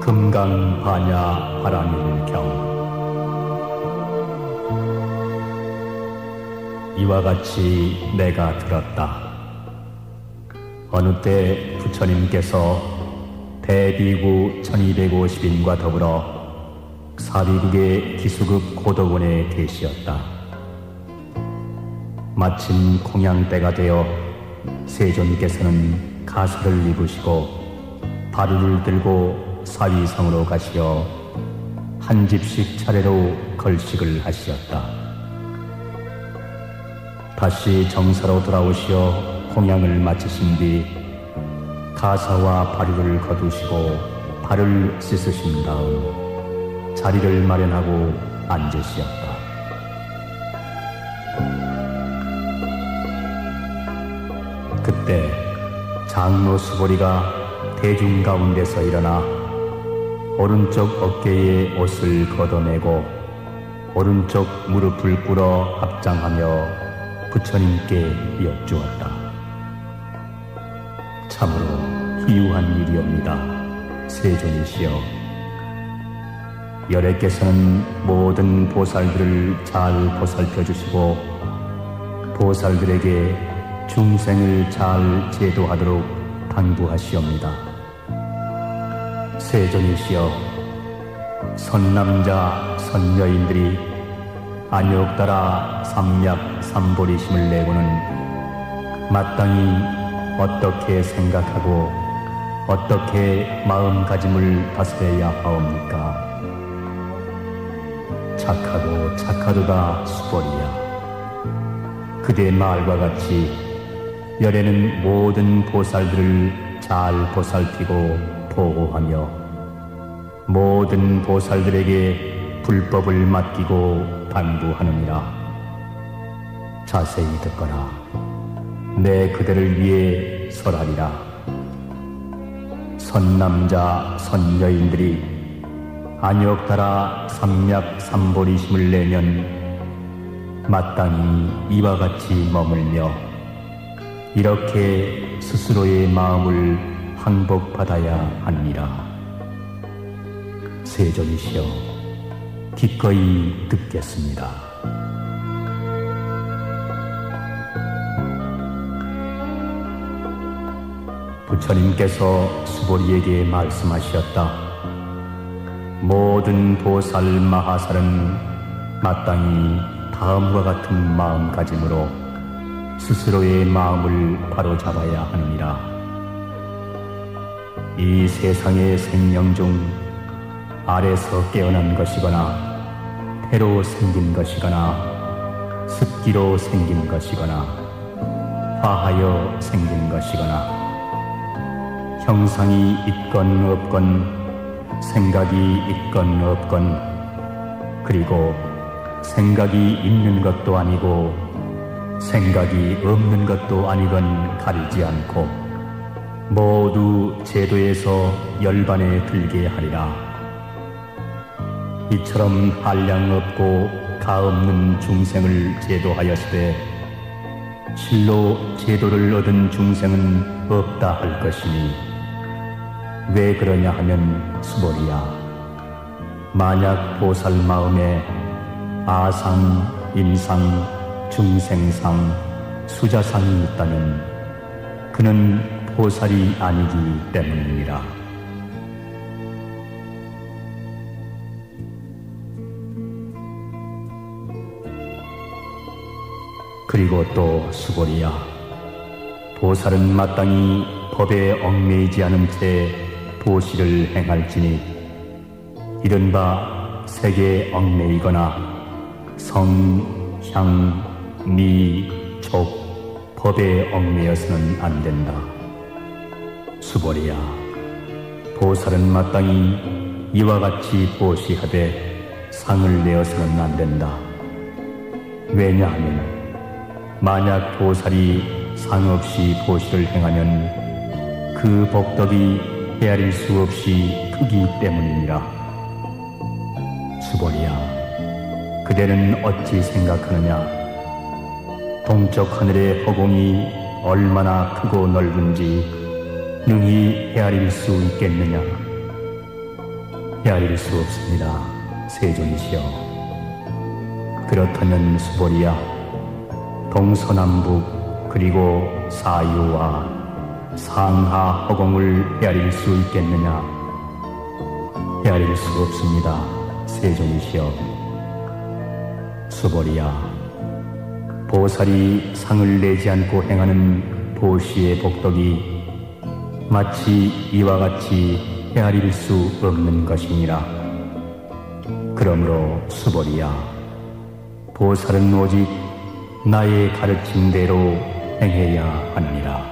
금강반야 바라밀경. 이와 같이 내가 들었다. 어느 때 부처님께서 대비구 1250인과 더불어 사비국의 기수급 고덕원에 계시었다. 마침 공양 때가 되어 세존께서는 가사를 입으시고 바루를 들고 사위성으로 가시어 한 집씩 차례로 걸식을 하시었다. 다시 정사로 돌아오시어 공양을 마치신 뒤 가사와 바루를 거두시고 발을 씻으신 다음 자리를 마련하고 앉으시었다. 그때 장로 수보리가 대중 가운데서 일어나 오른쪽 어깨에 옷을 걷어내고 오른쪽 무릎을 꿇어 합장하며 부처님께 여쭈었다. 참으로 희유한 일이옵니다. 세존이시여, 열애께서는 모든 보살들을 잘 보살펴 주시고 보살들에게 중생을 잘 제도하도록 당부하시옵니다. 세존이시여, 선남자 선여인들이 안욕 따라 삼약 삼보리심을 내고는 마땅히 어떻게 생각하고 어떻게 마음가짐을 다스려야 하옵니까? 착하고 착하도다 수보리야, 그대 말과 같이 열애는 모든 보살들을 잘 보살피고 보호하며 모든 보살들에게 불법을 맡기고 당부하느니라. 자세히 듣거라. 내 그대를 위해 설하리라. 선남자 선여인들이 안욕 따라 삼약 삼보리심을 내면 마땅히 이와 같이 머물며 이렇게 스스로의 마음을 항복받아야 하니라. 세존이시여, 기꺼이 듣겠습니다. 부처님께서 수보리에게 말씀하셨다. 모든 보살 마하살은 마땅히 다음과 같은 마음가짐으로 스스로의 마음을 바로잡아야 하느니라. 이 세상의 생명 중 아래서 깨어난 것이거나 태로 생긴 것이거나 습기로 생긴 것이거나 화하여 생긴 것이거나 형상이 있건 없건 생각이 있건 없건 그리고 생각이 있는 것도 아니고 생각이 없는 것도 아니건 가리지 않고 모두 제도에서 열반에 들게 하리라. 이처럼 한량 없고 가없는 중생을 제도하였으되 실로 제도를 얻은 중생은 없다 할 것이니 왜 그러냐 하면 수보리야, 만약 보살 마음에 아상, 인상, 중생상, 수자상이 있다면 그는 보살이 아니기 때문이니라. 그리고 또 수보리야, 보살은 마땅히 법에 얽매이지 않은 채 보시를 행할지니 이른바 색에 얽매이거나 성, 향, 미, 촉, 법에 얽매여서는 안 된다. 수보리야, 보살은 마땅히 이와 같이 보시하되 상을 내어서는 안 된다. 왜냐하면 만약 보살이 상 없이 보시를 행하면 그 복덕이 헤아릴 수 없이 크기 때문이니라. 수보리야, 그대는 어찌 생각하느냐? 동쪽 하늘의 허공이 얼마나 크고 넓은지 능히 헤아릴 수 있겠느냐? 헤아릴 수 없습니다. 세존이시여. 그렇다면 수보리야, 동서남북 그리고 사유와 상하 허공을 헤아릴 수 있겠느냐? 헤아릴 수 없습니다. 세존이시여. 수보리야, 보살이 상을 내지 않고 행하는 보시의 복덕이 마치 이와 같이 헤아릴 수 없는 것이니라. 그러므로 수보리야, 보살은 오직 나의 가르친 대로 행해야 하느니라.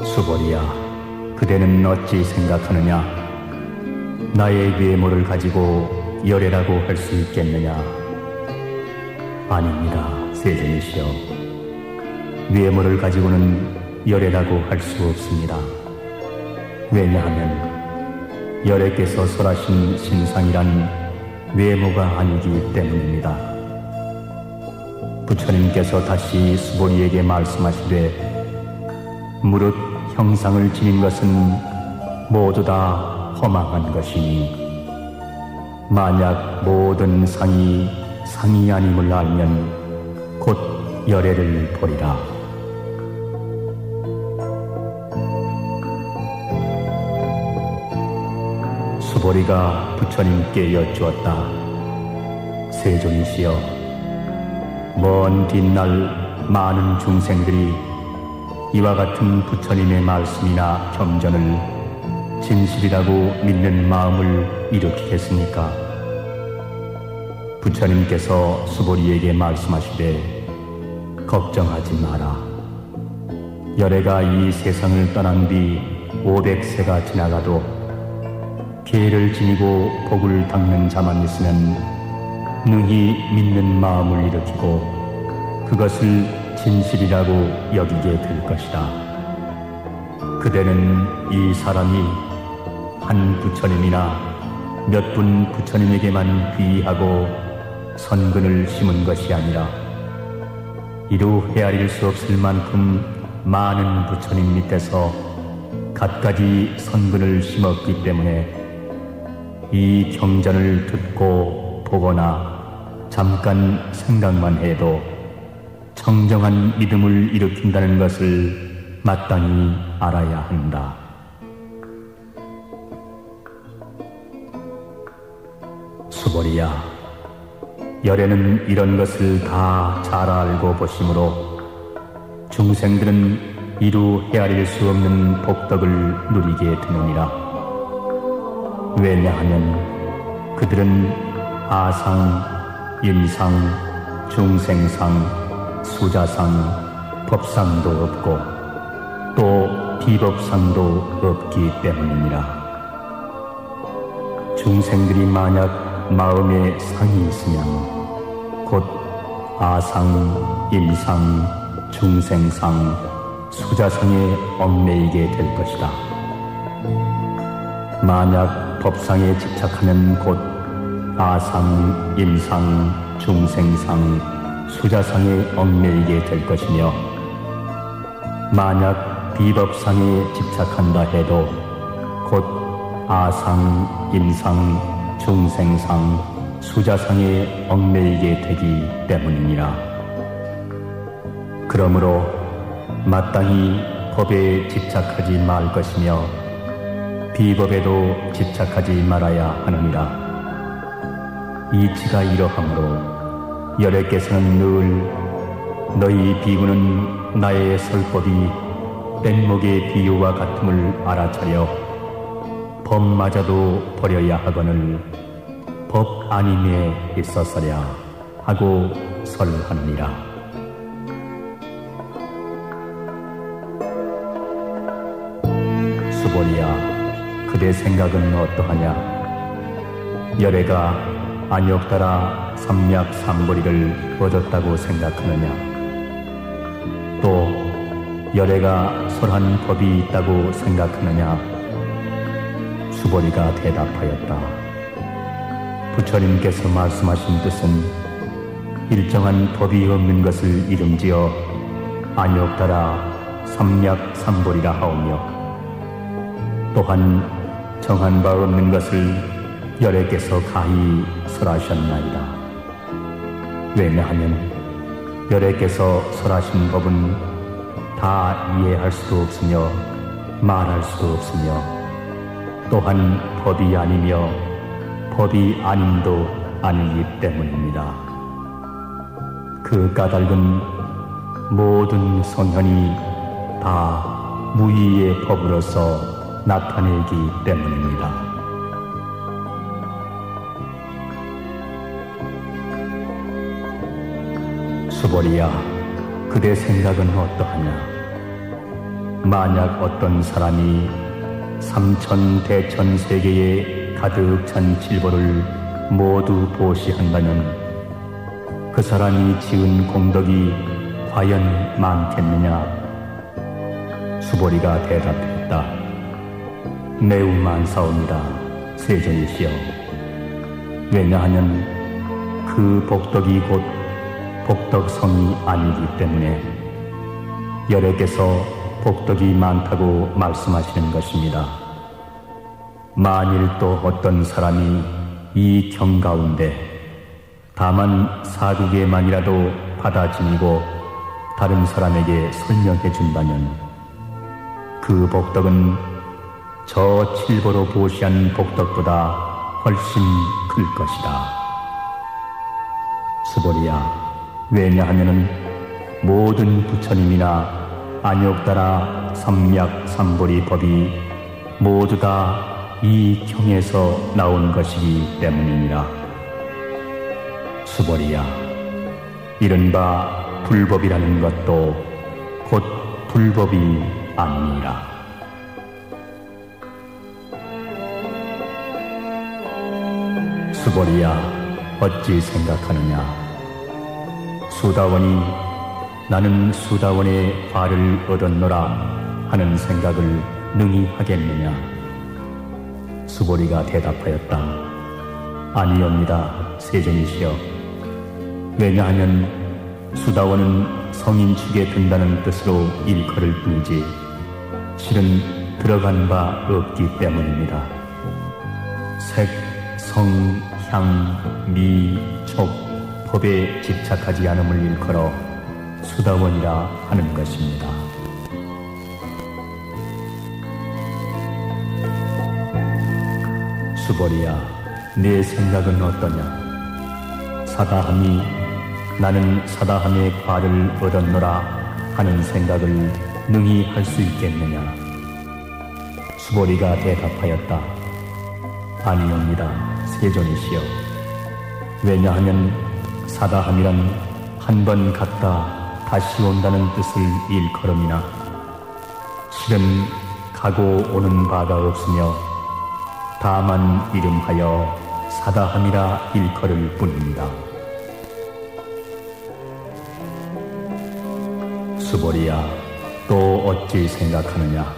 수보리야, 그대는 어찌 생각하느냐? 나의 외모를 가지고 열애라고 할 수 있겠느냐? 아닙니다. 세존이시여. 외모를 가지고는 열애라고 할 수 없습니다. 왜냐하면 열애께서 설하신 신상이란 외모가 아니기 때문입니다. 부처님께서 다시 수보리에게 말씀하시되 무릇 형상을 지닌 것은 모두 다 허망한 것이니 만약 모든 상이 상이 아님을 알면 곧 열애를 보리라. 수보리가 부처님께 여쭈었다. 세존이시여, 먼 뒷날 많은 중생들이 이와 같은 부처님의 말씀이나 경전을 진실이라고 믿는 마음을 일으키겠습니까? 부처님께서 수보리에게 말씀하시되 걱정하지 마라. 열애가 이 세상을 떠난 뒤 500세가 지나가도 계를 지니고 복을 닦는 자만 있으면 능히 믿는 마음을 일으키고 그것을 진실이라고 여기게 될 것이다. 그대는 이 사람이 한 부처님이나 몇 분 부처님에게만 귀의하고 선근을 심은 것이 아니라 이루 헤아릴 수 없을 만큼 많은 부처님 밑에서 갖가지 선근을 심었기 때문에 이 경전을 듣고 보거나 잠깐 생각만 해도 청정한 믿음을 일으킨다는 것을 마땅히 알아야 한다. 수보리야, 열애는 이런 것을 다 잘 알고 보심으로 중생들은 이루 헤아릴 수 없는 복덕을 누리게 되느니라. 왜냐하면 그들은 아상, 임상, 중생상, 수자상, 법상도 없고 또 비법상도 없기 때문이니라. 중생들이 만약 마음에 상이 있으면 곧 아상, 임상, 중생상, 수자상에 얽매이게 될 것이다. 만약 법상에 집착하면 곧 아상, 임상, 중생상, 수자상에 얽매이게 될 것이며 만약 비법상에 집착한다 해도 곧 아상, 임상, 중생상, 수자상에 얽매이게 되기 때문이니라. 그러므로 마땅히 법에 집착하지 말 것이며 비법에도 집착하지 말아야 하느니라. 이치가 이러하므로 열애께서는 늘 너희 비구는 나의 설법이 뗏목의 비유와 같음을 알아차려 법마저도 버려야 하거늘 법 아님에 있었으랴 하고 설하느니라. 수보리야, 그대 생각은 어떠하냐? 열애가 안욕따라 삼맥삼거리를 얻었다고 생각하느냐? 또 열애가 설한 법이 있다고 생각하느냐? 수보리가 대답하였다. 부처님께서 말씀하신 뜻은 일정한 법이 없는 것을 이름지어 안욕따라 삼약삼벌이라 하오며 또한 정한 바 없는 것을 열애께서 가히 설하셨나이다. 왜냐하면 열애께서 설하신 법은 다 이해할 수도 없으며 말할 수도 없으며 또한 법이 아니며 법이 아님도 아니기 때문입니다. 그 까닭은 모든 성현이 다 무의의 법으로서 나타내기 때문입니다. 수보리야, 그대 생각은 어떠하냐? 만약 어떤 사람이 삼천대천세계에 가득 찬 칠보를 모두 보시한다면 그 사람이 지은 공덕이 과연 많겠느냐? 수보리가 대답했다. 매우 많사옵니다, 세존이시여. 왜냐하면 그 복덕이 곧 복덕성이 아니기 때문에 열애께서 복덕이 많다고 말씀하시는 것입니다. 만일 또 어떤 사람이 이 경 가운데 다만 사국에만이라도 받아 지니고 다른 사람에게 설명해 준다면 그 복덕은 저 칠보로 보시한 복덕보다 훨씬 클 것이다. 수보리야, 왜냐하면 모든 부처님이나 안욕따라 삼약삼보리 법이 모두 다 이 경에서 나온 것이기 때문이니라. 수보리야, 이른바 불법이라는 것도 곧 불법이 아니니라. 수보리야, 어찌 생각하느냐? 수다원이 나는 수다원의 과를 얻었노라 하는 생각을 능히 하겠느냐? 수보리가 대답하였다. 아니옵니다, 세존이시여. 왜냐하면 수다원은 성인 축에 든다는 뜻으로 일컬을 뿐이지 실은 들어간 바 없기 때문입니다. 색, 성, 향, 미, 촉, 법에 집착하지 않음을 일컬어 수다원이라 하는 것입니다. 수보리야, 네 생각은 어떠냐? 사다함이 나는 사다함의 과를 얻었노라 하는 생각을 능히 할 수 있겠느냐? 수보리가 대답하였다. 아니옵니다, 세존이시여. 왜냐하면 사다함이란 한 번 갔다 다시 온다는 뜻을 일컬음이나 실은 가고 오는 바가 없으며 다만 이름하여 사다함이라 일컬을 뿐입니다. 수보리야, 또 어찌 생각하느냐?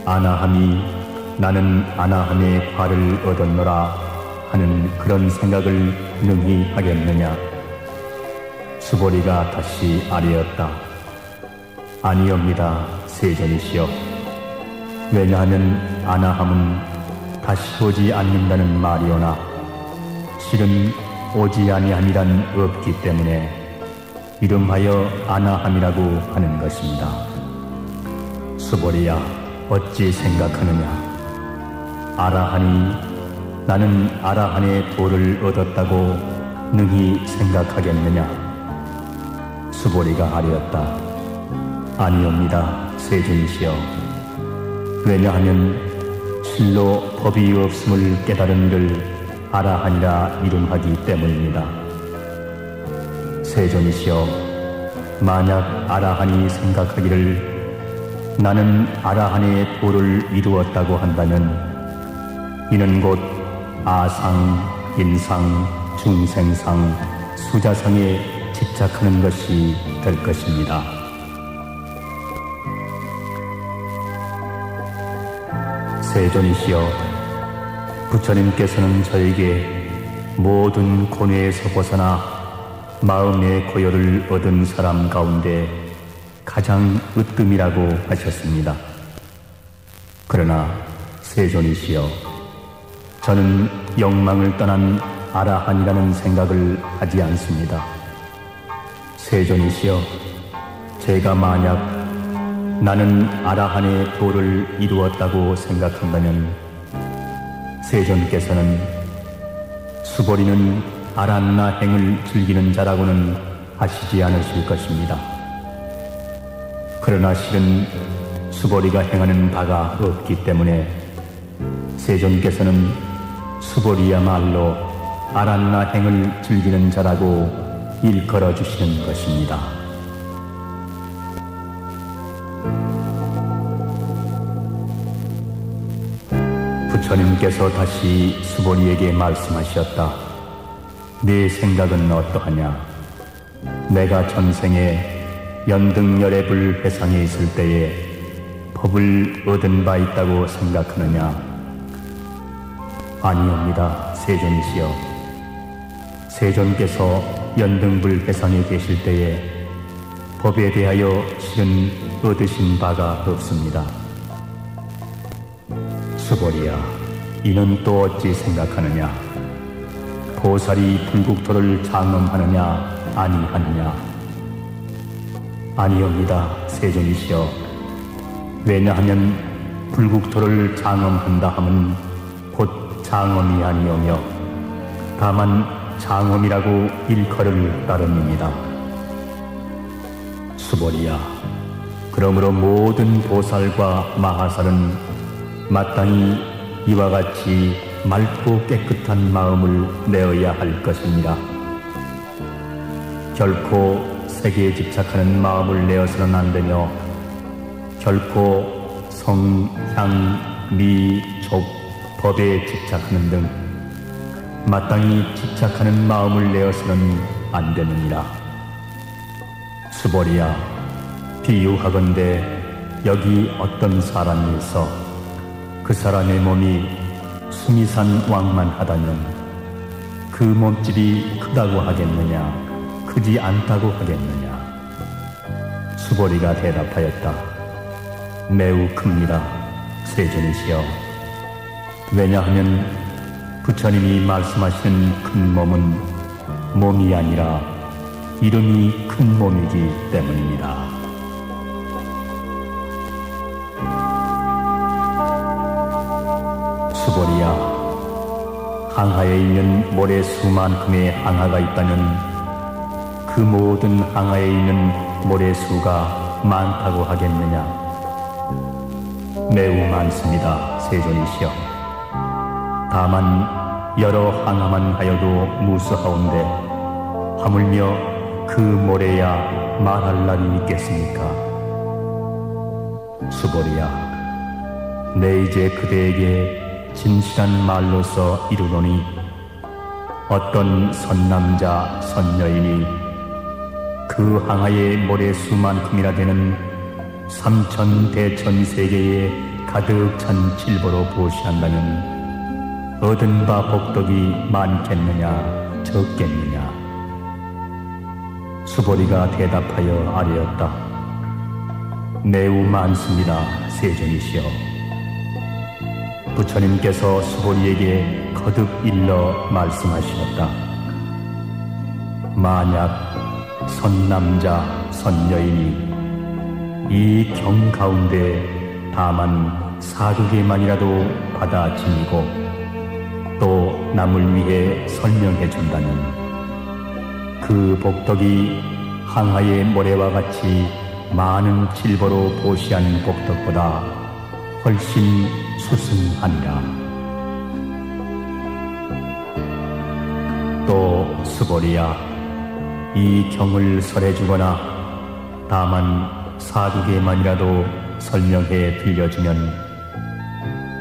아나함이 나는 아나함의 과를 얻었노라 하는 그런 생각을 능히 하겠느냐? 수보리가 다시 아뢰었다. 아니옵니다, 세존이시여. 왜냐하면 아나함은 다시 오지 않는다는 말이오나 실은 오지 아니함이란 없기 때문에 이름하여 아나함이라고 하는 것입니다. 수보리야, 어찌 생각하느냐? 아라하니 나는 아라한의 도를 얻었다고 능히 생각하겠느냐? 수보리가 아뢰었다. 아니옵니다, 세존이시여. 왜냐하면 실로 법이 없음을 깨달은 이를 아라한이라 이름하기 때문입니다. 세존이시여, 만약 아라한이 생각하기를 나는 아라한의 도를 이루었다고 한다면 이는 곧 아상, 인상, 중생상, 수자상에 집착하는 것이 될 것입니다. 세존이시여, 부처님께서는 저에게 모든 고뇌에서 벗어나 마음의 고요를 얻은 사람 가운데 가장 으뜸이라고 하셨습니다. 그러나 세존이시여, 저는 영망을 떠난 아라한이라는 생각을 하지 않습니다. 세존이시여, 제가 만약 나는 아라한의 도를 이루었다고 생각한다면 세존께서는 수보리는 아란나 행을 즐기는 자라고는 하시지 않으실 것입니다. 그러나 실은 수보리가 행하는 바가 없기 때문에 세존께서는 수보리야말로 아란나 행을 즐기는 자라고 일컬어 주시는 것입니다. 부처님께서 다시 수보리에게 말씀하셨다. 네 생각은 어떠하냐? 내가 전생에 연등열애불 회상에 있을 때에 법을 얻은 바 있다고 생각하느냐? 아니옵니다, 세존이시여. 세존께서 연등불 회상에 계실 때에 법에 대하여 실은 얻으신 바가 없습니다. 수보리야, 이는 또 어찌 생각하느냐? 보살이 불국토를 장엄하느냐 아니하느냐? 아니옵니다, 세존이시여. 왜냐하면 불국토를 장엄한다 함은 곧 장엄이 아니오며 다만 장엄이라고 일컬을 따름입니다. 수보리야, 그러므로 모든 보살과 마하살은 마땅히 이와 같이 맑고 깨끗한 마음을 내어야 할 것이니라. 결코 세계에 집착하는 마음을 내어서는 안 되며 결코 성, 향, 미, 족, 법에 집착하는 등 마땅히 집착하는 마음을 내어서는 안 되느니라. 수보리야, 비유하건대 여기 어떤 사람이 있어 그 사람의 몸이 수미산 왕만하다면 그 몸집이 크다고 하겠느냐, 크지 않다고 하겠느냐? 수보리가 대답하였다. 매우 큽니다, 세존이시여. 왜냐하면 부처님이 말씀하시는 큰 몸은 몸이 아니라 이름이 큰 몸이기 때문입니다. 수보리야, 항하에 있는 모래수만큼의 항하가 있다면 그 모든 항하에 있는 모래수가 많다고 하겠느냐? 매우 많습니다, 세존이시여. 다만 여러 항하만 하여도 무수하온데 하물며 그 모래야 말할 날이 있겠습니까? 수보리야, 내 이제 그대에게 진실한 말로서 이르노니 어떤 선남자 선여인이 그 항하의 모래수만큼이나 되는 삼천대천세계에 가득 찬 칠보로 보시한다면 얻은 바 복덕이 많겠느냐 적겠느냐? 수보리가 대답하여 아뢰었다. 매우 많습니다, 세존이시여. 부처님께서 수보리에게 거듭 일러 말씀하시었다. 만약 선남자 선여인이 이 경 가운데 다만 사두개만이라도 받아 지니고 또 남을 위해 설명해 준다면 그 복덕이 항하의 모래와 같이 많은 칠보로 보시한 복덕보다 훨씬 수승하니라. 또 수보리야, 이 경을 설해주거나 다만 사두개만이라도 설명해 들려주면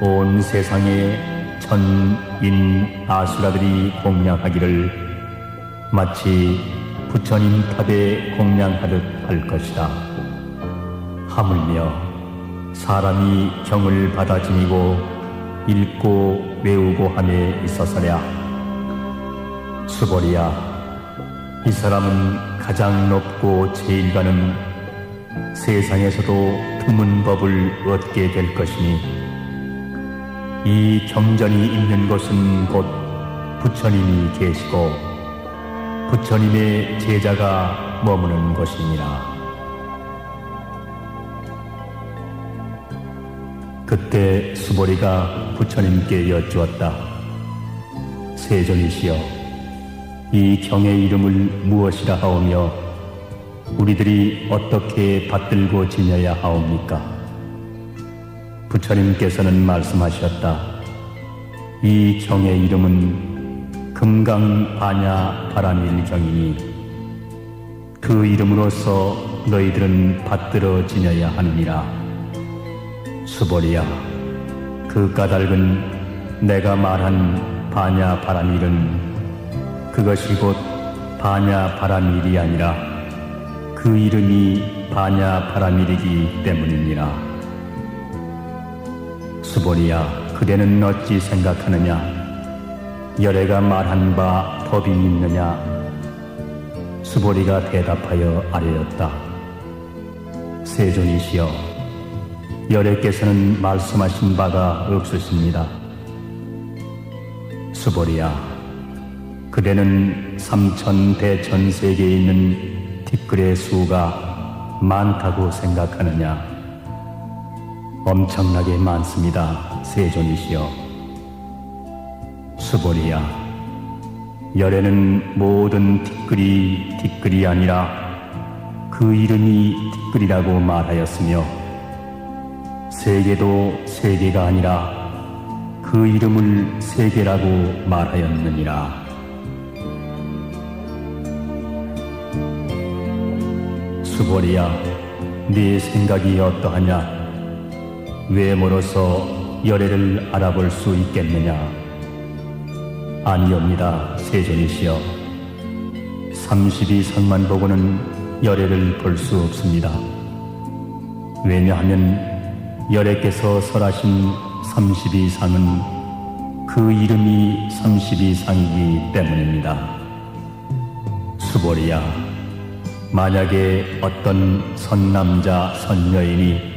온 세상에 천, 인, 아수라들이 공양하기를 마치 부처님 탑에 공양하듯 할 것이다. 하물며 사람이 경을 받아 지니고 읽고 외우고 함에 있어서랴. 수보리야, 이 사람은 가장 높고 제일 가는 세상에서도 드문 법을 얻게 될 것이니 이 경전이 있는 곳은 곧 부처님이 계시고 부처님의 제자가 머무는 곳이니라. 그때 수보리가 부처님께 여쭈었다. 세존이시여, 이 경의 이름을 무엇이라 하오며 우리들이 어떻게 받들고 지내야 하옵니까? 부처님께서는 말씀하셨다. 이 경의 이름은 금강반야바라밀경이니 그 이름으로써 너희들은 받들어 지내야 하느니라. 수보리야, 그 까닭은 내가 말한 반야바라밀은 그것이 곧 반야바라밀이 아니라 그 이름이 반야바라밀이기 때문이니라. 수보리야, 그대는 어찌 생각하느냐? 열애가 말한 바 법이 있느냐? 수보리가 대답하여 아뢰었다. 세존이시여, 열애께서는 말씀하신 바가 없으십니다. 수보리야, 그대는 삼천대천세계에 있는 티끌의 수가 많다고 생각하느냐? 엄청나게 많습니다. 세존이시여. 수보리야, 열애는 모든 티끌이 아니라 그 이름이 티끌이라고 말하였으며 세계도 세계가 아니라 그 이름을 세계라고 말하였느니라. 수보리야, 네 생각이 어떠하냐? 외모로서 열애를 알아볼 수 있겠느냐? 아니옵니다. 세존이시여. 32성만 보고는 열애를 볼 수 없습니다. 왜냐하면 열애께서 설하신 32상은 그 이름이 32상이기 때문입니다. 수보리야, 만약에 어떤 선남자 선여인이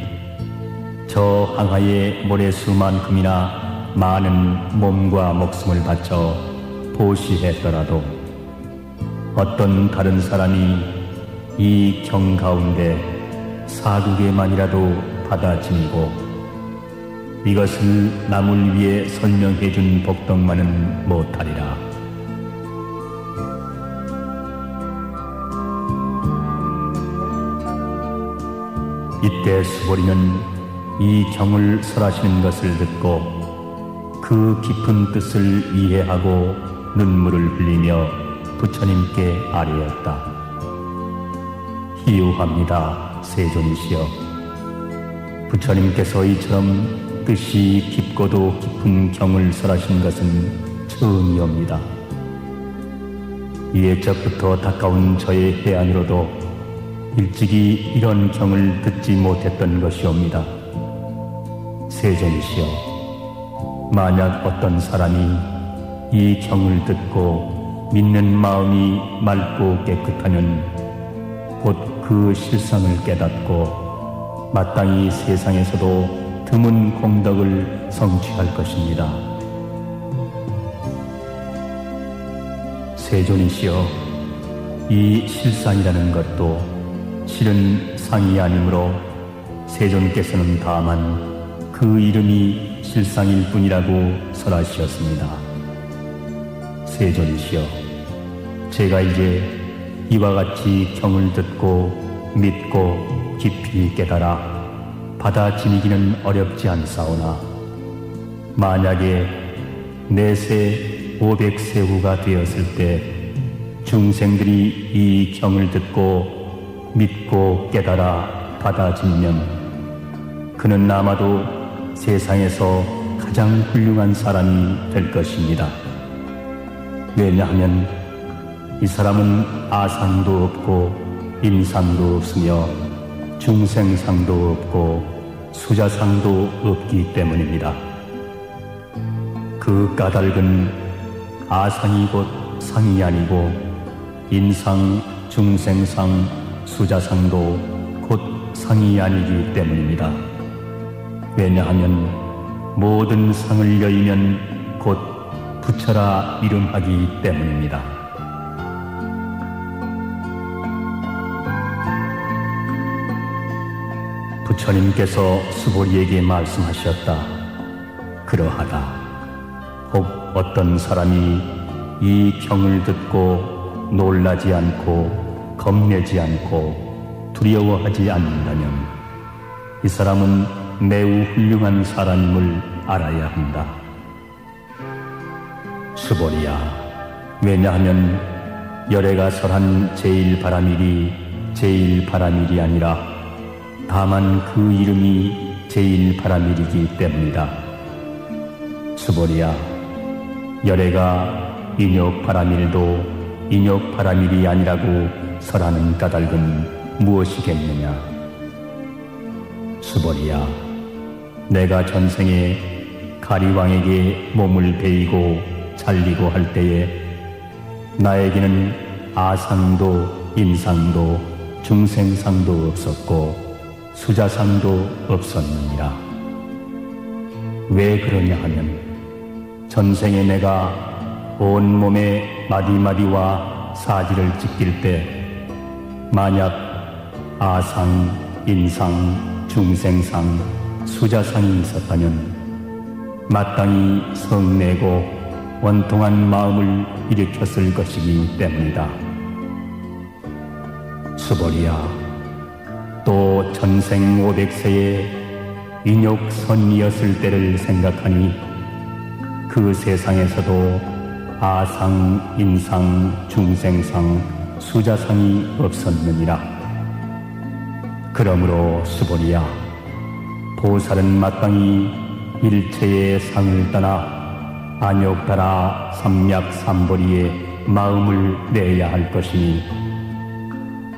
저 항아의 모래수만큼이나 많은 몸과 목숨을 바쳐 보시했더라도 어떤 다른 사람이 이 경 가운데 4국에만이라도 받아지니고 이것을 남을 위해 설명해준 복덕만은 못하리라. 이때 수보리는 이 경을 설하시는 것을 듣고 그 깊은 뜻을 이해하고 눈물을 흘리며 부처님께 아뢰었다. 희유합니다. 세존이시여. 부처님께서 이처럼 뜻이 깊고도 깊은 경을 설하신 것은 처음이옵니다. 예적부터 가까운 저의 해안으로도 일찍이 이런 경을 듣지 못했던 것이옵니다. 세존이시여, 만약 어떤 사람이 이 경을 듣고 믿는 마음이 맑고 깨끗하면 곧 그 실상을 깨닫고 마땅히 세상에서도 드문 공덕을 성취할 것입니다. 세존이시여, 이 실상이라는 것도 실은 상이 아니므로 세존께서는 다만 그 이름이 실상일 뿐이라고 설하시었습니다. 세존이시여, 제가 이제 이와 같이 경을 듣고 믿고 깊이 깨달아 받아 지니기는 어렵지 않사오나 만약에 내세 500세 후가 되었을 때 중생들이 이 경을 듣고 믿고 깨달아 받아들이면 그는 아마도 세상에서 가장 훌륭한 사람이 될 것입니다. 왜냐하면 이 사람은 아상도 없고 인상도 없으며 중생상도 없고 수자상도 없기 때문입니다. 그 까닭은 아상이 곧 상이 아니고 인상, 중생상, 수자상도 곧 상이 아니기 때문입니다. 왜냐하면 모든 상을 여의면 곧 부처라 이름하기 때문입니다. 부처님께서 수보리에게 말씀하셨다. 그러하다. 혹 어떤 사람이 이 경을 듣고 놀라지 않고 겁내지 않고 두려워하지 않는다면 이 사람은 매우 훌륭한 사람임을 알아야 한다. 수보리야, 왜냐하면 열애가 설한 제1바라밀이 제1바라밀이 아니라 다만 그 이름이 제1바라밀이기 때문이다. 수보리야, 열애가 인욕바라밀도 인욕바라밀이 아니라고 설하는 까닭은 무엇이겠느냐? 수보리야, 내가 전생에 가리왕에게 몸을 베이고 잘리고 할 때에 나에게는 아상도 인상도 중생상도 없었고 수자상도 없었느니라. 왜 그러냐 하면 전생에 내가 온몸에 마디마디와 사지를 찢길 때 만약 아상, 인상, 중생상, 수자상이 있었다면 마땅히 성내고 원통한 마음을 일으켰을 것이기 때문이다. 수보리야, 또 전생 500세에 인욕선이었을 때를 생각하니 그 세상에서도 아상, 인상, 중생상, 수자상이 없었느니라. 그러므로 수보리야, 보살은 마땅히 일체의 상을 떠나 안욕따라 삼략삼보리에 마음을 내야 할 것이니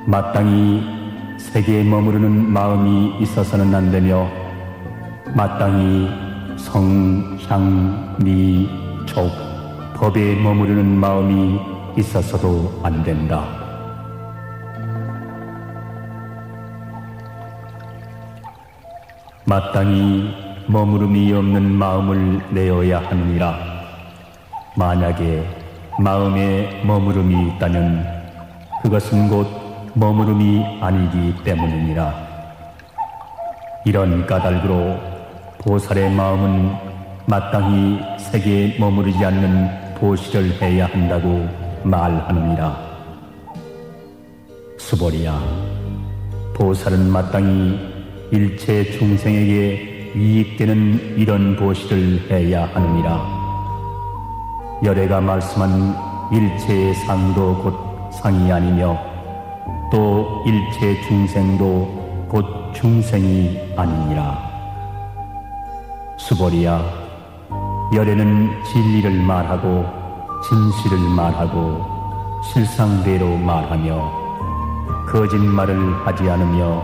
마땅히 세계에 머무르는 마음이 있어서는 안 되며 마땅히 성, 향, 미, 촉, 법에 머무르는 마음이 있어서도 안 된다. 마땅히 머무름이 없는 마음을 내어야 하느니라. 만약에 마음에 머무름이 있다면 그것은 곧 머무름이 아니기 때문이니라. 이런 까닭으로 보살의 마음은 마땅히 세계에 머무르지 않는 보시를 해야 한다고 말하느니라. 수보리야, 보살은 마땅히 일체 중생에게 이익되는 이런 보시를 해야 하느니라. 열애가 말씀한 일체의 상도 곧 상이 아니며 또 일체 중생도 곧 중생이 아니니라. 수보리야, 열애는 진리를 말하고 진실을 말하고 실상대로 말하며 거짓말을 하지 않으며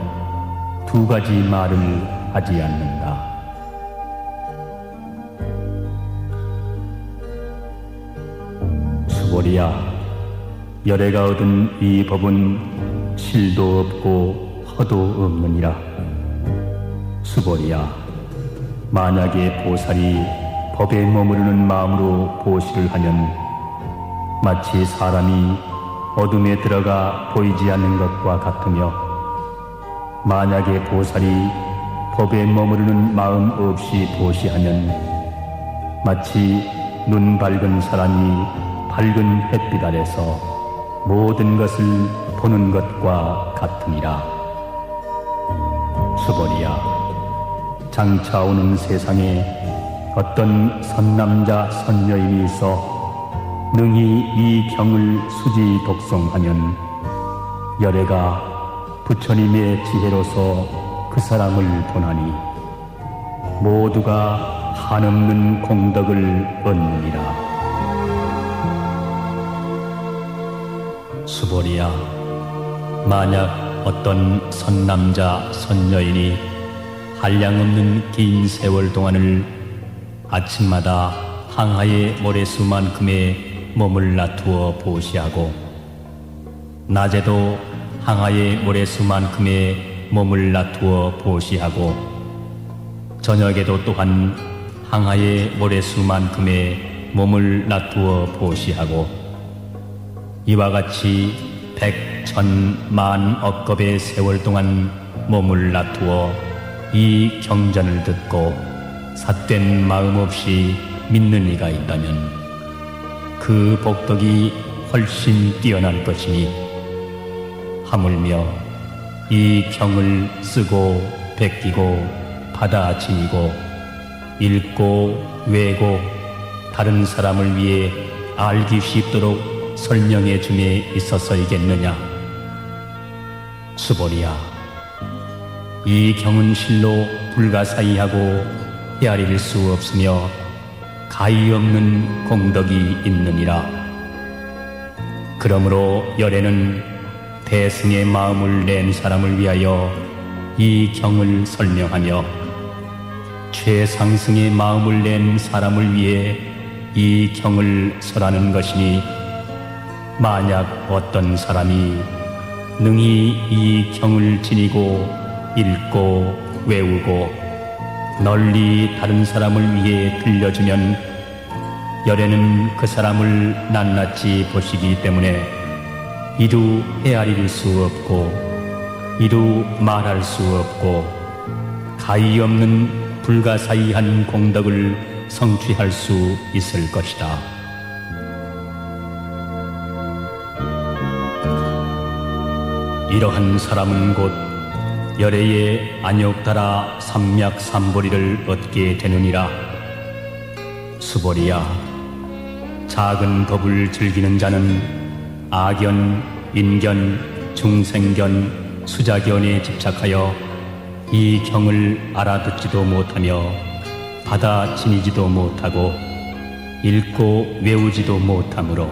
두 가지 말을 하지 않는다. 수보리야, 열애가 얻은 이 법은 실도 없고 허도 없느니라. 수보리야, 만약에 보살이 법에 머무르는 마음으로 보시를 하면 마치 사람이 어둠에 들어가 보이지 않는 것과 같으며 만약에 보살이 법에 머무르는 마음 없이 보시하면 마치 눈 밝은 사람이 밝은 햇빛 아래서 모든 것을 보는 것과 같으니라. 수보리야, 장차 오는 세상에 어떤 선남자 선여인이 있어 능히 이 경을 수지 독송하면 열애가 부처님의 지혜로서 그 사람을 보나니 모두가 한없는 공덕을 얻느니라. 수보리야, 만약 어떤 선남자 선여인이 한량없는 긴 세월 동안을 아침마다 항하의 모래수만큼의 몸을 놔두어 보시하고 낮에도 항하의 모래수만큼의 몸을 놔두어 보시하고 저녁에도 또한 항하의 모래수만큼의 몸을 놔두어 보시하고 이와 같이 100, 1000, 만 억겁의 세월 동안 몸을 놔두어 이 경전을 듣고 삿된 마음 없이 믿는 이가 있다면 그 복덕이 훨씬 뛰어날 것이니 하물며 이 경을 쓰고 베끼고 받아 지니고 읽고 외고 다른 사람을 위해 알기 쉽도록 설명해 줌에 있어서이겠느냐. 수보리야, 이 경은 실로 불가사의하고 헤아릴 수 없으며 가히 없는 공덕이 있느니라. 그러므로 열애는 대승의 마음을 낸 사람을 위하여 이 경을 설명하며 최상승의 마음을 낸 사람을 위해 이 경을 설하는 것이니 만약 어떤 사람이 능히 이 경을 지니고 읽고 외우고 널리 다른 사람을 위해 들려주면 열애는 그 사람을 낱낱이 보시기 때문에 이루 헤아릴 수 없고 이루 말할 수 없고 가히 없는 불가사의한 공덕을 성취할 수 있을 것이다. 이러한 사람은 곧 열애의 안욕달아 삼맥삼보리를 얻게 되느니라. 수보리야, 작은 법을 즐기는 자는 아견, 인견, 중생견, 수자견에 집착하여 이 경을 알아듣지도 못하며 받아 지니지도 못하고 읽고 외우지도 못하므로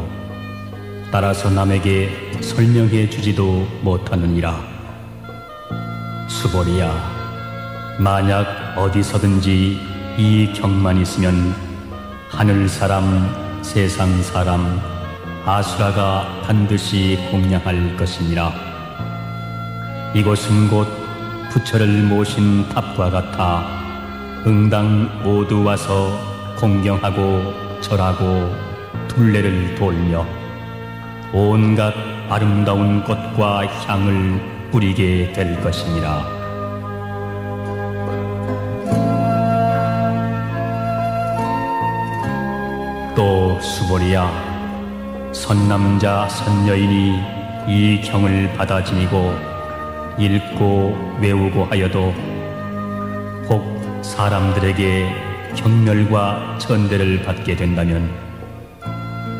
따라서 남에게 설명해 주지도 못하느니라. 수보리야, 만약 어디서든지 이 경만 있으면 하늘 사람, 세상 사람, 아수라가 반드시 공양할 것이니라. 이곳은 곧 부처를 모신 탑과 같아 응당 모두 와서 공경하고 절하고 둘레를 돌며 온갖 아름다운 꽃과 향을 뿌리게 될 것이니라. 또 수보리야, 선남자 선여인이 이 경을 받아 지니고 읽고 외우고 하여도 혹 사람들에게 경멸과 천대를 받게 된다면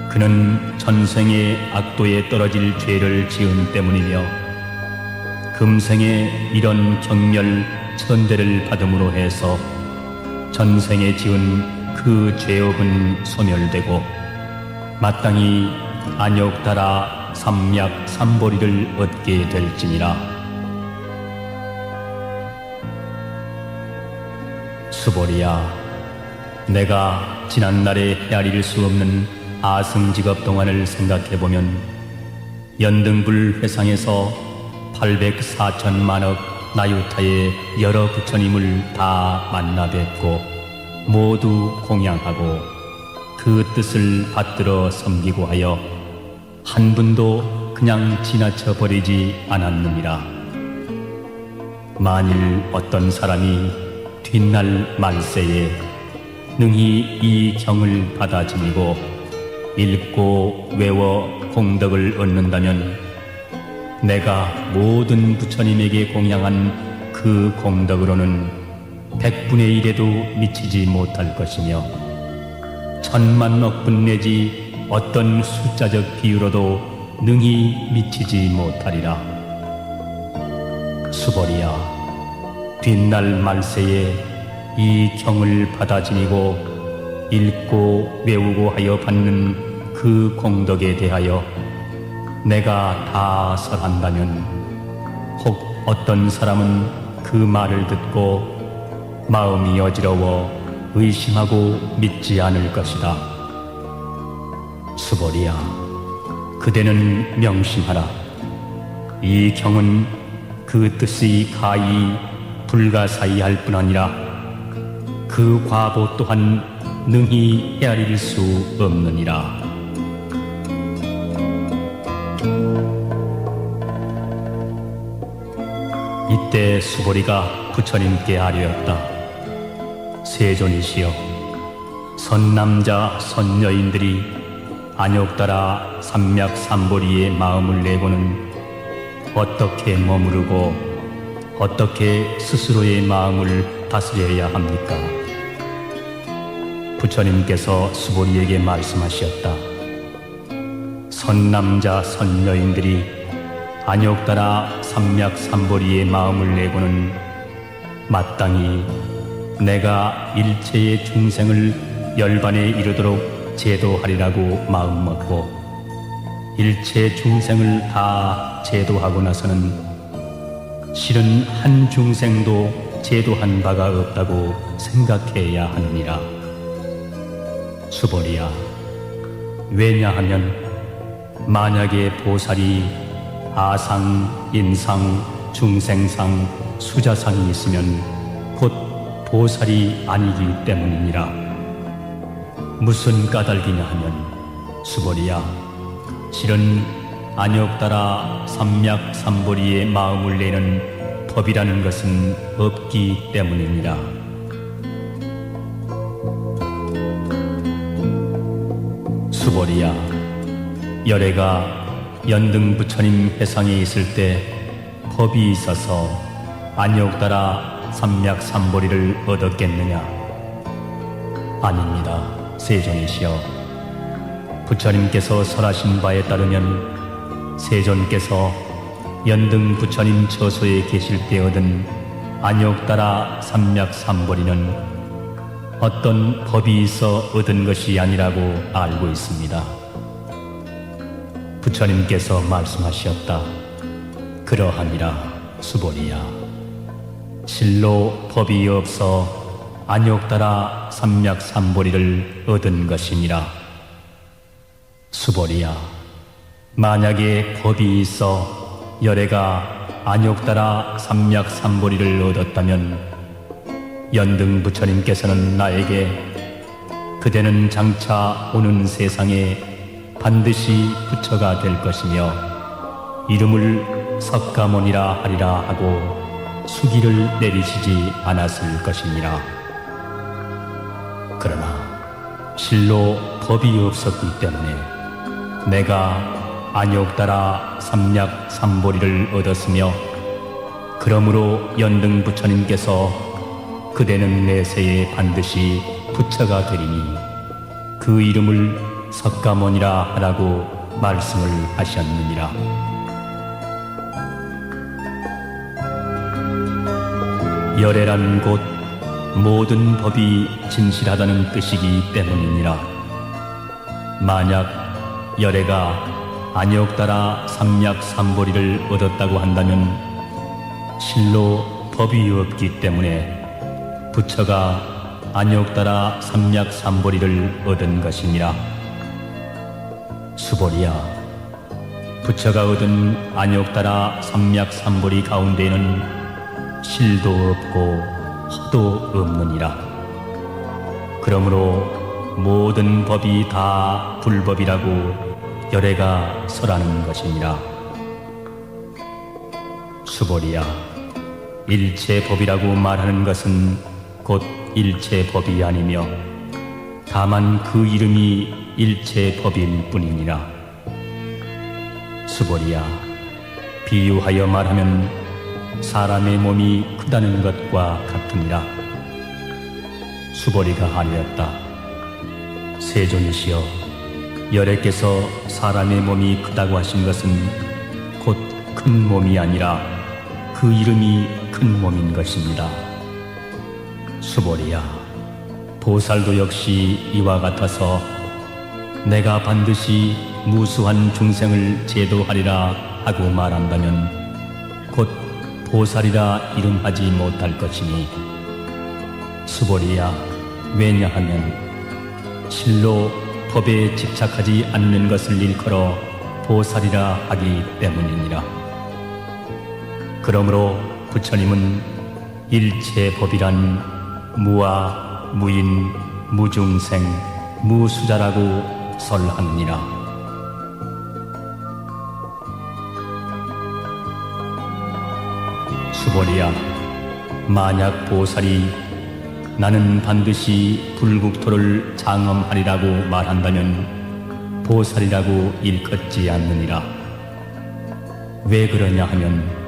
그는 전생의 악도에 떨어질 죄를 지은 때문이며 금생에 이런 경멸 천대를 받음으로 해서 전생에 지은 그 죄업은 소멸되고 마땅히 안욕달아 삼맥삼보리를 얻게 될지니라. 수보리야, 내가 지난날에 헤아릴 수 없는 아승직업 동안을 생각해보면 연등불 회상에서 804천만억 나유타의 여러 부처님을 다 만나 뵙고 모두 공양하고 그 뜻을 받들어 섬기고 하여 한 분도 그냥 지나쳐 버리지 않았느니라. 만일 어떤 사람이 뒷날 말세에 능히 이 경을 받아 지니고 읽고 외워 공덕을 얻는다면 내가 모든 부처님에게 공양한 그 공덕으로는 100분의 1에도 미치지 못할 것이며 1000만 억분 내지 어떤 숫자적 비유로도 능히 미치지 못하리라. 수보리야, 뒷날 말세에 이 경을 받아 지니고 읽고 외우고 하여 받는 그 공덕에 대하여 내가 다 설한다면 혹 어떤 사람은 그 말을 듣고 마음이 어지러워 의심하고 믿지 않을 것이다. 수보리야, 그대는 명심하라. 이 경은 그 그 뜻이 가히 불가사의할 뿐 아니라 그 과보 또한 능히 헤아릴 수 없느니라. 이때 수보리가 부처님께 아뢰었다. 세존이시여, 선남자 선여인들이 안욕따라 삼맥삼보리의 마음을 내고는 어떻게 머무르고 어떻게 스스로의 마음을 다스려야 합니까? 부처님께서 수보리에게 말씀하셨다. 선남자 선여인들이 안욕따라 삼맥삼보리의 마음을 내고는 마땅히 내가 일체의 중생을 열반에 이르도록 제도하리라고 마음먹고 일체 중생을 다 제도하고 나서는 실은 한 중생도 제도한 바가 없다고 생각해야 하느니라. 수보리야, 왜냐하면 만약에 보살이 아상, 인상, 중생상, 수자상이 있으면 곧 보살이 아니기 때문이니라. 무슨 까닭이냐 하면 수보리야, 실은 안욕따라 삼맥삼보리의 마음을 내는 법이라는 것은 없기 때문이니라. 수보리야, 열애가 연등 부처님 회상에 있을 때 법이 있어서 안욕따라 삼맥삼보리를 얻었겠느냐? 아닙니다. 세존이시여, 부처님께서 설하신 바에 따르면 세존께서 연등 부처님 처소에 계실 때 얻은 안욕따라 삼맥삼보리는 어떤 법이 있어 얻은 것이 아니라고 알고 있습니다. 부처님께서 말씀하셨다. 그러하니라. 수보리야, 실로 법이 없어 안욕따라 삼맥삼보리를 얻은 것이니라. 수보리야, 만약에 법이 있어 열애가 안욕따라 삼맥삼보리를 얻었다면 연등 부처님께서는 나에게 그대는 장차 오는 세상에 반드시 부처가 될 것이며 이름을 석가모니라 하리라 하고 수기를 내리시지 않았을 것이니라. 그러나 실로 법이 없었기 때문에 내가 안욕따라 삼맥삼보리를 얻었으며 그러므로 연등 부처님께서 그대는 내세에 반드시 부처가 되리니 그 이름을 석가모니라 하라고 말씀을 하셨느니라. 열애란 곧 모든 법이 진실하다는 뜻이기 때문이니라. 만약 열애가 안욕따라 삼맥삼보리를 얻었다고 한다면 실로 법이 없기 때문에 부처가 안욕따라 삼맥삼보리를 얻은 것이니라. 수보리야, 부처가 얻은 안욕따라 삼맥삼보리 가운데에는 실도 없고 허도 없느니라. 그러므로 모든 법이 다 불법이라고 열애가 설하는 것이니라. 수보리야, 일체법이라고 말하는 것은 곧 일체법이 아니며 다만 그 이름이 일체법일 뿐이니라. 수보리야, 비유하여 말하면 사람의 몸이 크다는 것과 같으니라. 수보리가 아뢰었다. 세존이시여, 열애께서 사람의 몸이 크다고 하신 것은 곧 큰 몸이 아니라 그 이름이 큰 몸인 것입니다. 수보리야, 보살도 역시 이와 같아서 내가 반드시 무수한 중생을 제도하리라 하고 말한다면 곧 보살이라 이름하지 못할 것이니 수보리야, 왜냐하면 실로 법에 집착하지 않는 것을 일컬어 보살이라 하기 때문이니라. 그러므로 부처님은 일체법이란 무아, 무인, 무중생, 무수자라고 설하느니라. 수보리야, 만약 보살이 나는 반드시 불국토를 장엄하리라고 말한다면 보살이라고 일컫지 않느니라. 왜 그러냐 하면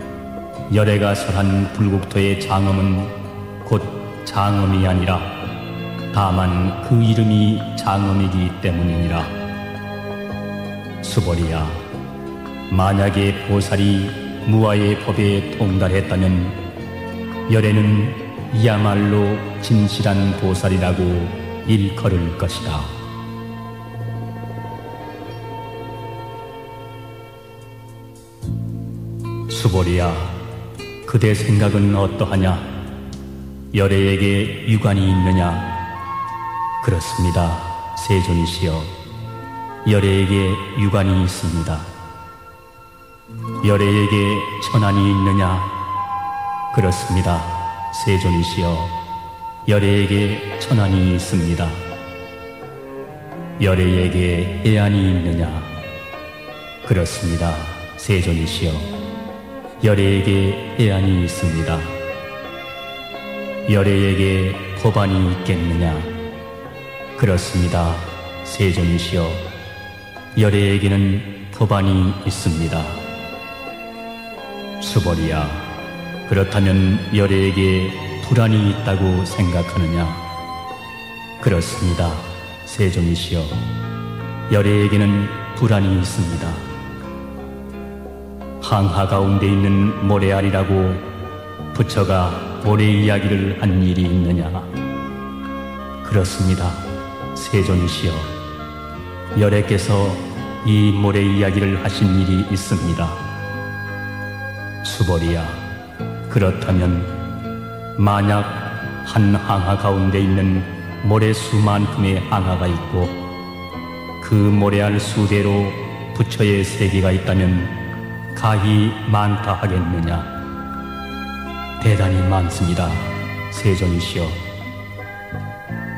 열애가 설한 불국토의 장엄은 곧 장엄이 아니라 다만 그 이름이 장엄이기 때문이니라. 수보리야, 만약에 보살이 무아의 법에 통달했다면 열애는 이야말로 진실한 보살이라고 일컬을 것이다. 수보리야, 그대 생각은 어떠하냐? 열애에게 유관이 있느냐? 그렇습니다, 세존이시여. 열애에게 유관이 있습니다. 열애에게 천안이 있느냐? 그렇습니다, 세존이시여. 열애에게 천안이 있습니다. 열애에게 해안이 있느냐? 그렇습니다, 세존이시여. 열애에게 해안이 있습니다. 열애에게 법안이 있겠느냐? 그렇습니다, 세존이시여. 열애에게는 법안이 있습니다. 수보리야, 그렇다면 열애에게 불안이 있다고 생각하느냐? 그렇습니다, 세존이시여. 열애에게는 불안이 있습니다. 항하 가운데 있는 모래알이라고 부처가 모래 이야기를 한 일이 있느냐? 그렇습니다, 세존이시여. 열애께서 이 모래 이야기를 하신 일이 있습니다. 수보리야, 그렇다면 만약 한 항하 가운데 있는 모래수만큼의 항하가 있고 그 모래알 수대로 부처의 세계가 있다면 가히 많다 하겠느냐? 대단히 많습니다, 세존이시여.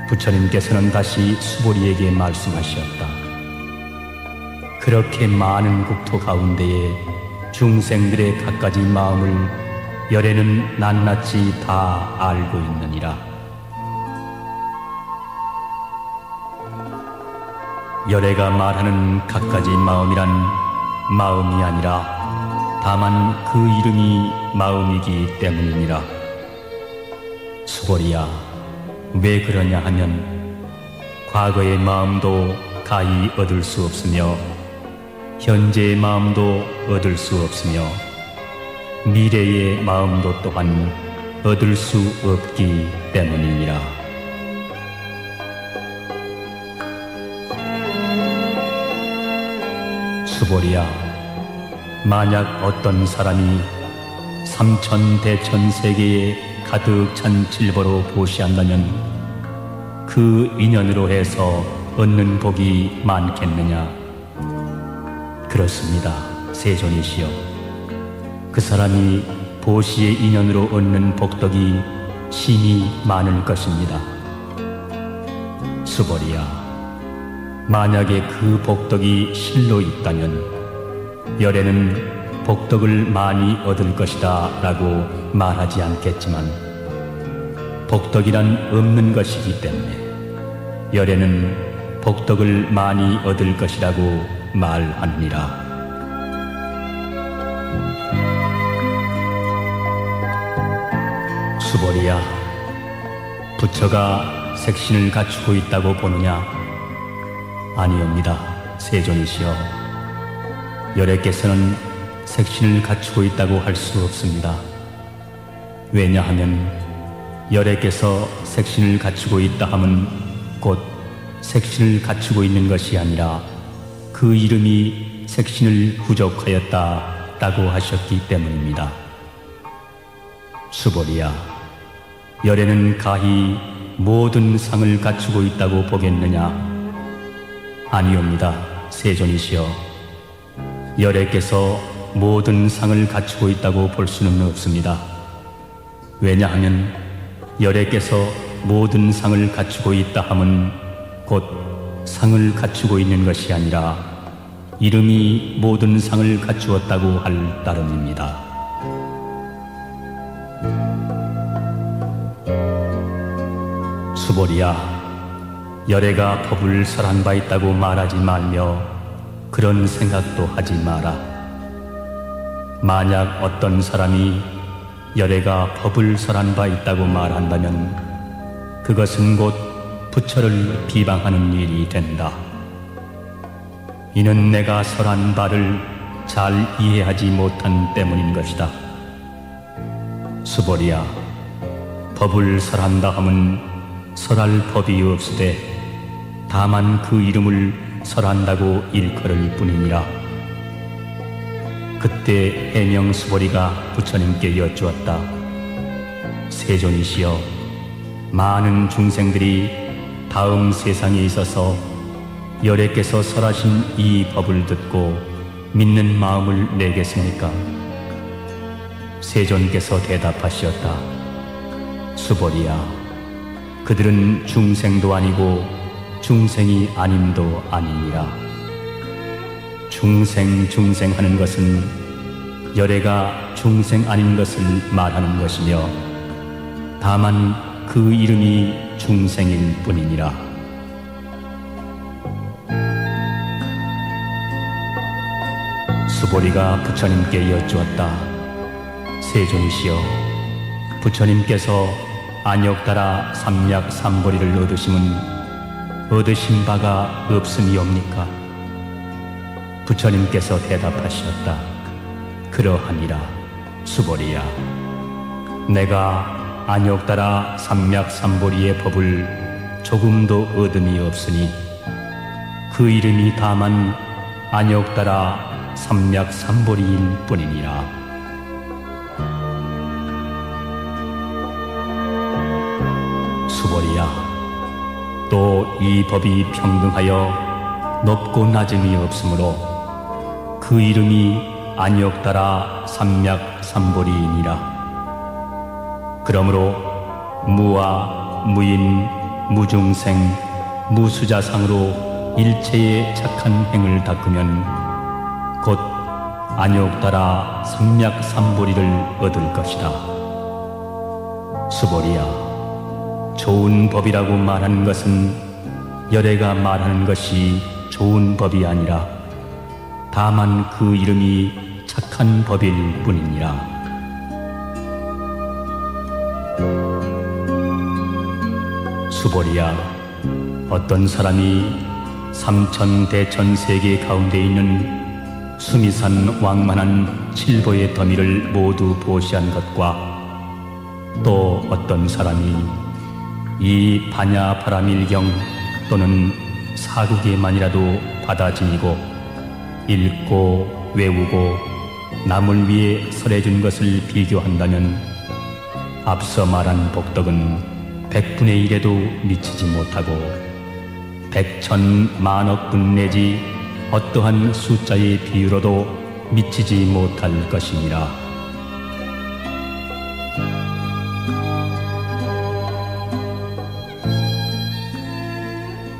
부처님께서는 다시 수보리에게 말씀하셨다. 그렇게 많은 국토 가운데에 중생들의 갖가지 마음을 열애는 낱낱이 다 알고 있느니라. 열애가 말하는 갖가지 마음이란 마음이 아니라 다만 그 이름이 마음이기 때문이니라. 수보리야, 왜 그러냐 하면 과거의 마음도 가히 얻을 수 없으며 현재의 마음도 얻을 수 없으며 미래의 마음도 또한 얻을 수 없기 때문이니라. 수보리야, 만약 어떤 사람이 삼천대천세계에 가득 찬 질보로 보시한다면 그 인연으로 해서 얻는 복이 많겠느냐? 그렇습니다, 세존이시여. 그 사람이 보시의 인연으로 얻는 복덕이 심히 많을 것입니다. 수보리야, 만약에 그 복덕이 실로 있다면 열애는 복덕을 많이 얻을 것이다 라고 말하지 않겠지만 복덕이란 없는 것이기 때문에 열애는 복덕을 많이 얻을 것이라고 말하느니라. 수보리야, 부처가 색신을 갖추고 있다고 보느냐? 아니옵니다, 세존이시여. 열애께서는 색신을 갖추고 있다고 할 수 없습니다. 왜냐하면 열애께서 색신을 갖추고 있다 함은 곧 색신을 갖추고 있는 것이 아니라 그 이름이 색신을 부족하였다 라고 하셨기 때문입니다. 수보리야, 열애는 가히 모든 상을 갖추고 있다고 보겠느냐? 아니옵니다, 세존이시여. 열애께서 모든 상을 갖추고 있다고 볼 수는 없습니다. 왜냐하면 열애께서 모든 상을 갖추고 있다 함은 곧 상을 갖추고 있는 것이 아니라 이름이 모든 상을 갖추었다고 할 따름입니다. 수보리야, 열애가 법을 설한 바 있다고 말하지 말며 그런 생각도 하지 마라. 만약 어떤 사람이 열애가 법을 설한 바 있다고 말한다면 그것은 곧 부처를 비방하는 일이 된다. 이는 내가 설한 바를 잘 이해하지 못한 때문인 것이다. 수보리야, 법을 설한다 함은 설할 법이 없으되 다만 그 이름을 설한다고 일컬을 뿐이니라. 그때 해명 수보리가 부처님께 여쭈었다. 세존이시여, 많은 중생들이 다음 세상에 있어서 열애께서 설하신 이 법을 듣고 믿는 마음을 내겠습니까? 세존께서 대답하시었다. 수보리야, 그들은 중생도 아니고 중생이 아님도 아니니라. 중생 하는 것은 열애가 중생 아닌 것을 말하는 것이며 다만 그 이름이 중생일 뿐이니라. 수보리가 부처님께 여쭈었다. 세존이시여, 부처님께서 안욕달아 삼약 삼보리를 얻으심은 얻으신 바가 없음이옵니까? 부처님께서 대답하셨다. 그러하니라. 수보리야, 내가 안욕달아 삼약 삼보리의 법을 조금도 얻음이 없으니 그 이름이 다만 안욕달아 삼약 삼보리일 뿐이니라. 수보리야, 또 이 법이 평등하여 높고 낮음이 없으므로 그 이름이 안욕달아 삼약 삼보리이니라. 그러므로 무와 무인, 무중생, 무수자상으로 일체의 착한 행을 닦으면 곧 안욕달아 삼약 삼보리를 얻을 것이다. 수보리야, 좋은 법이라고 말하는 것은 열애가 말하는 것이 좋은 법이 아니라 다만 그 이름이 착한 법일 뿐이니라. 수보리야, 어떤 사람이 삼천대천세계 가운데 있는 수미산 왕만한 칠보의 더미를 모두 보시한 것과 또 어떤 사람이 이 반야바라밀경 또는 사국에만이라도 받아지니고 읽고 외우고 남을 위해 설해준 것을 비교한다면 앞서 말한 복덕은 100분의 1에도 미치지 못하고 100,000,000,000억 내지 어떠한 숫자의 비유로도 미치지 못할 것이니라.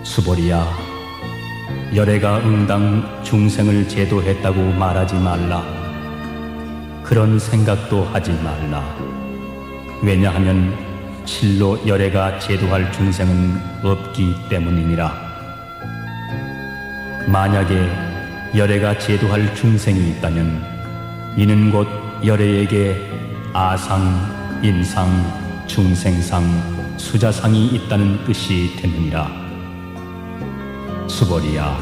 수보리야, 열애가 응당 중생을 제도했다고 말하지 말라. 그런 생각도 하지 말라. 왜냐하면 실로 열애가 제도할 중생은 없기 때문이니라. 만약에 열애가 제도할 중생이 있다면 이는 곧 열애에게 아상, 인상, 중생상, 수자상이 있다는 뜻이 되느니라. 수보리야,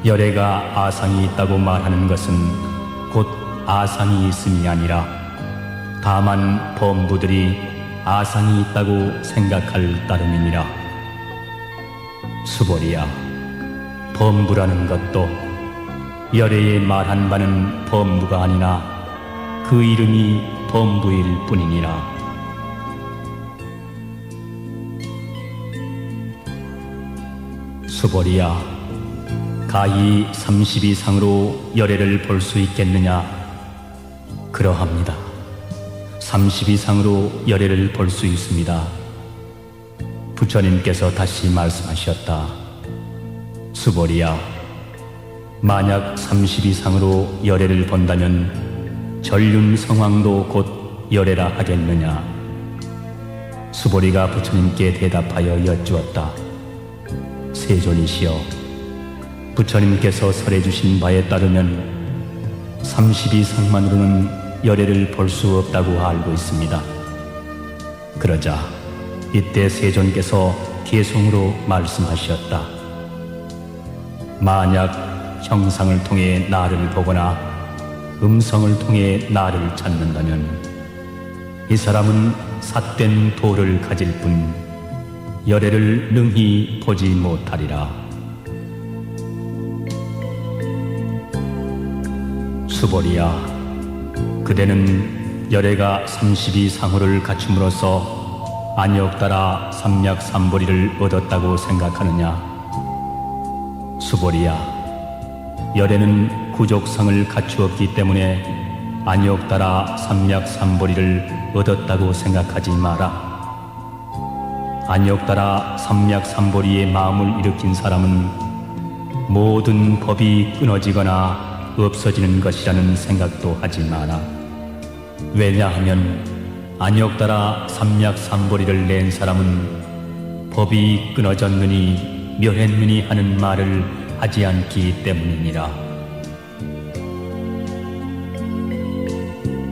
열애가 아상이 있다고 말하는 것은 곧 아상이 있음이 아니라 다만 범부들이 아상이 있다고 생각할 따름이니라. 수보리야, 범부라는 것도 열애에 말한 바는 범부가 아니라 그 이름이 범부일 뿐이니라. 수보리야, 가히 30 이상으로 열애를 볼 수 있겠느냐? 그러합니다. 30 이상으로 열애를 볼 수 있습니다. 부처님께서 다시 말씀하셨다. 수보리야, 만약 30 이상으로 열애를 본다면 전륜 성왕도 곧 열애라 하겠느냐? 수보리가 부처님께 대답하여 여쭈었다. 세존이시여, 부처님께서 설해 주신 바에 따르면 30 이상만으로는 열애를 볼 수 없다고 알고 있습니다. 그러자 이때 세존께서 개송으로 말씀하셨다. 만약 형상을 통해 나를 보거나 음성을 통해 나를 찾는다면 이 사람은 삿된 도를 가질 뿐 열애를 능히 보지 못하리라. 수보리야, 그대는 열애가 30 이상호를 갖춤으로써 안욕따라 삼략삼보리를 얻었다고 생각하느냐? 수보리야, 열애는 구족성을 갖추었기 때문에 안욕따라 삼략삼보리를 얻었다고 생각하지 마라. 안욕따라 삼략삼보리의 마음을 일으킨 사람은 모든 법이 끊어지거나 없어지는 것이라는 생각도 하지 마라. 왜냐하면 안욕따라 삼략삼보리를 낸 사람은 법이 끊어졌느니 멸했느니 하는 말을 하지 않기 때문이니라.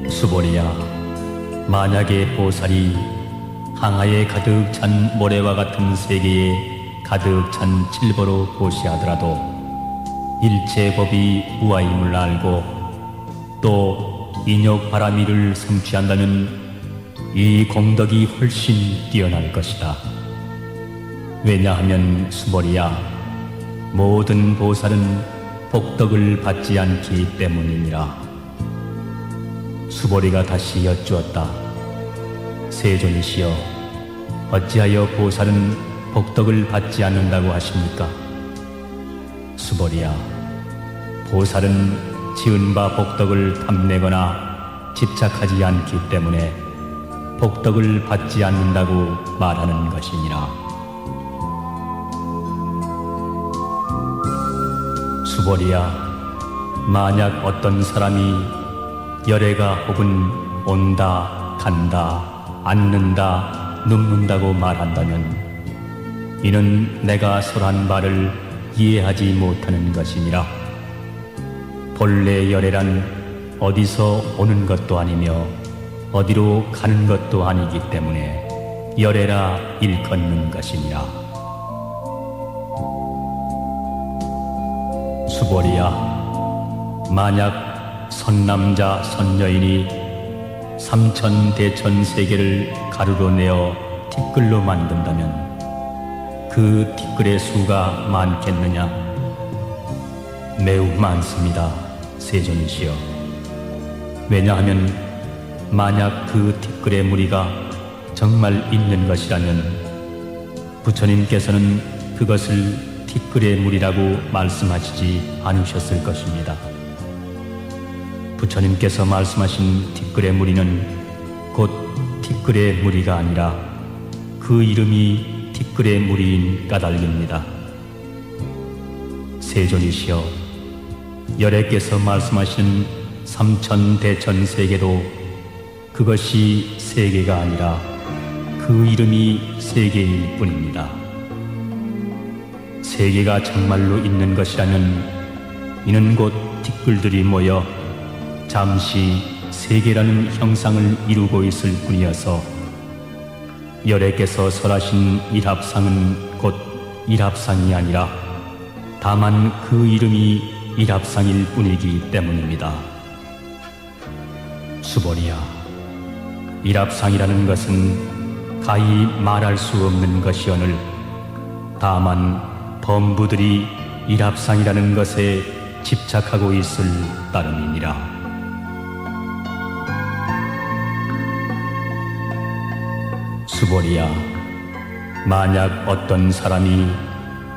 수보리야, 만약에 보살이 항아에 가득 찬 모래와 같은 세계에 가득 찬 칠보로 보시하더라도 일체 법이 우아임을 알고 또 인욕바라미를 성취한다면 이 공덕이 훨씬 뛰어날 것이다. 왜냐하면 수보리야, 모든 보살은 복덕을 받지 않기 때문이니라. 수보리가 다시 여쭈었다. 세존이시여, 어찌하여 보살은 복덕을 받지 않는다고 하십니까? 수보리야, 보살은 지은 바 복덕을 탐내거나 집착하지 않기 때문에 복덕을 받지 않는다고 말하는 것이니라. 수보리야, 만약 어떤 사람이 열애가 혹은 온다, 간다, 앉는다, 눕는다고 말한다면 이는 내가 설한 바를 이해하지 못하는 것이니라. 본래 열애란 어디서 오는 것도 아니며 어디로 가는 것도 아니기 때문에 열애라 일컫는 것이니라. 수보리야, 만약 선남자 선여인이 삼천대천세계를 가루로 내어 티끌로 만든다면 그 티끌의 수가 많겠느냐? 매우 많습니다, 세존이시여. 왜냐하면 만약 그 티끌의 무리가 정말 있는 것이라면 부처님께서는 그것을 티끌의 무리라고 말씀하시지 않으셨을 것입니다. 부처님께서 말씀하신 티끌의 무리는 곧 티끌의 무리가 아니라 그 이름이 티끌의 무리인 까닭입니다. 세존이시여, 열애께서 말씀하신 삼천대천세계도 그것이 세계가 아니라 그 이름이 세계일 뿐입니다. 세계가 정말로 있는 것이라면 이는 곧 티끌들이 모여 잠시 세계라는 형상을 이루고 있을 뿐이어서 열애께서 설하신 일합상은 곧 일합상이 아니라 다만 그 이름이 일합상일 뿐이기 때문입니다. 수보리야, 일합상이라는 것은 가히 말할 수 없는 것이오늘 다만 범부들이 일합상이라는 것에 집착하고 있을 따름이니라. 수보리야, 만약 어떤 사람이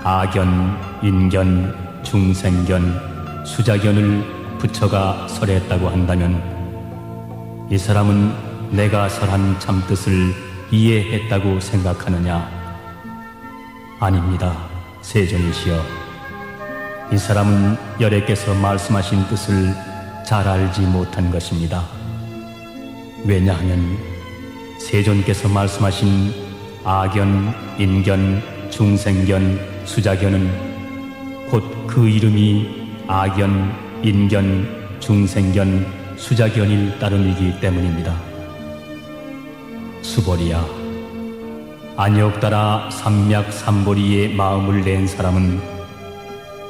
아견, 인견, 중생견, 수자견을 부처가 설했다고 한다면 이 사람은 내가 설한 참뜻을 이해했다고 생각하느냐? 아닙니다. 세존이시여, 이 사람은 열애께서 말씀하신 뜻을 잘 알지 못한 것입니다. 왜냐하면 세존께서 말씀하신 아견, 인견, 중생견, 수자견은 곧 그 이름이 아견, 인견, 중생견, 수자견일 따름이기 때문입니다. 수보리야, 안역 따라 삼맥삼보리의 마음을 낸 사람은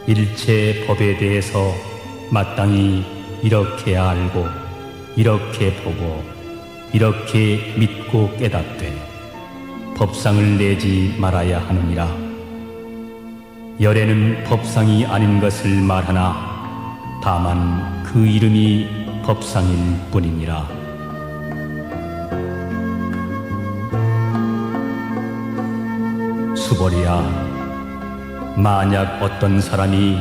일체 법에 대해서 마땅히 이렇게 알고, 이렇게 보고, 이렇게 믿고 깨닫되 법상을 내지 말아야 하느니라. 열애는 법상이 아닌 것을 말하나 다만 그 이름이 법상일 뿐이니라. 수보리야, 만약 어떤 사람이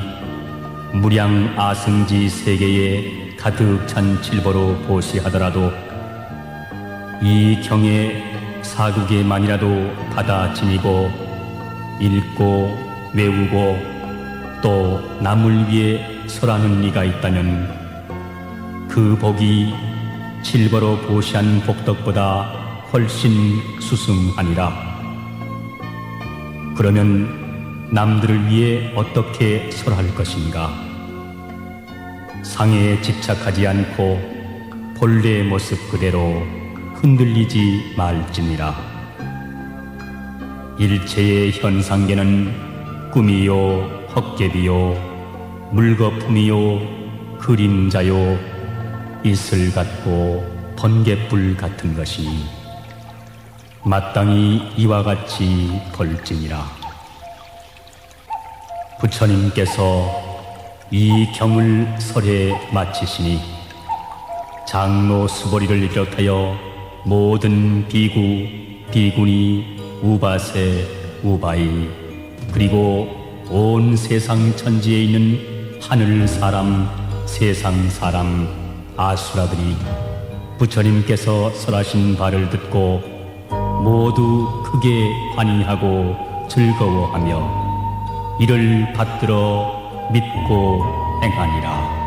무량 아승지 세계에 가득 찬 칠보로 보시하더라도 이 경에 사국에만이라도 받아 지니고 읽고 외우고 또 남을 위해 설하는 이가 있다면 그 복이 칠보로 보시한 복덕보다 훨씬 수승하니라. 그러면 남들을 위해 어떻게 설할 것인가? 상해에 집착하지 않고 본래의 모습 그대로 흔들리지 말지니라. 일체의 현상계는 꿈이요 헛개비요 물거품이요 그림자요 이슬 같고 번갯불 같은 것이니 마땅히 이와 같이 벌지니라. 부처님께서 이 경을 설해 마치시니 장로 수보리를 비롯하여 모든 비구, 비구니, 우바세, 우바이 그리고 온 세상 천지에 있는 하늘 사람, 세상 사람, 아수라들이 부처님께서 설하신 바를 듣고 모두 크게 환희하고 즐거워하며 이를 받들어 믿고 행하니라.